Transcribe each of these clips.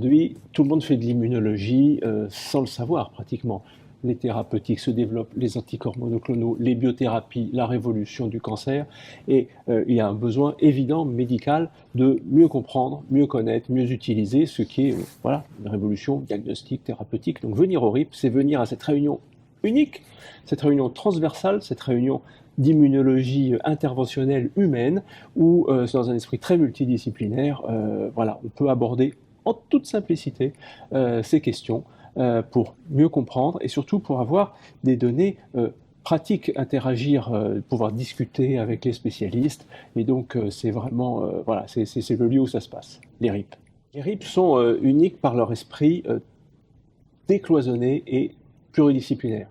Aujourd'hui, tout le monde fait de l'immunologie sans le savoir pratiquement. Les thérapeutiques se développent, les anticorps monoclonaux, les biothérapies, la révolution du cancer. Et il y a un besoin évident médical de mieux comprendre, mieux connaître, mieux utiliser ce qui est voilà, une révolution diagnostique, thérapeutique. Donc venir au RIP, c'est venir à cette réunion unique, cette réunion transversale, cette réunion d'immunologie interventionnelle humaine, où dans un esprit très multidisciplinaire, voilà, on peut aborder en toute simplicité ces questions pour mieux comprendre et surtout pour avoir des données pratiques, interagir, pouvoir discuter avec les spécialistes. Et donc c'est vraiment, voilà, c'est le lieu où ça se passe, les RIP. Les RIP sont uniques par leur esprit décloisonné et pluridisciplinaire.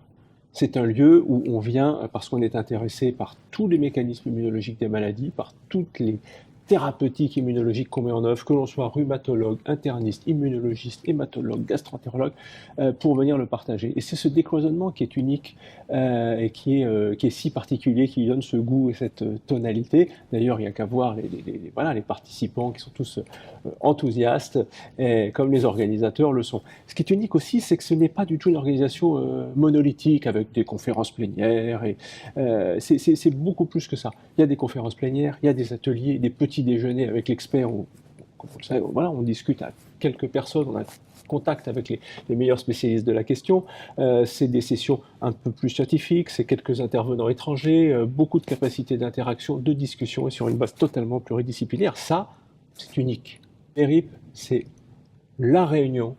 C'est un lieu où on vient parce qu'on est intéressé par tous les mécanismes immunologiques des maladies, par toutes les thérapeutiques immunologiques qu'on met en œuvre, que l'on soit rhumatologue, interniste, immunologiste, hématologue, gastroentérologue, pour venir le partager. Et c'est ce décloisonnement qui est unique et qui est si particulier, qui donne ce goût et cette tonalité. D'ailleurs, il n'y a qu'à voir voilà, les participants qui sont tous enthousiastes, comme les organisateurs le sont. Ce qui est unique aussi, c'est que ce n'est pas du tout une organisation monolithique avec des conférences plénières. C'est beaucoup plus que ça. Il y a des conférences plénières, il y a des ateliers, des petits déjeuners avec l'expert. Comme vous le savez, voilà, on discute à quelques personnes, on a contact avec les meilleurs spécialistes de la question. C'est des sessions un peu plus scientifiques, c'est quelques intervenants étrangers, beaucoup de capacités d'interaction, de discussion et sur une base totalement pluridisciplinaire. Ça, c'est unique. ERIP, c'est la réunion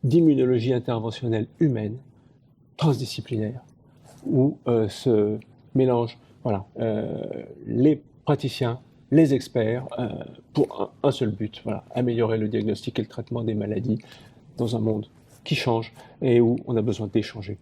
d'immunologie interventionnelle humaine, transdisciplinaire, où se mélangent voilà, les praticiens, les experts, pour un seul but, voilà, améliorer le diagnostic et le traitement des maladies dans un monde qui change et où on a besoin d'échanger.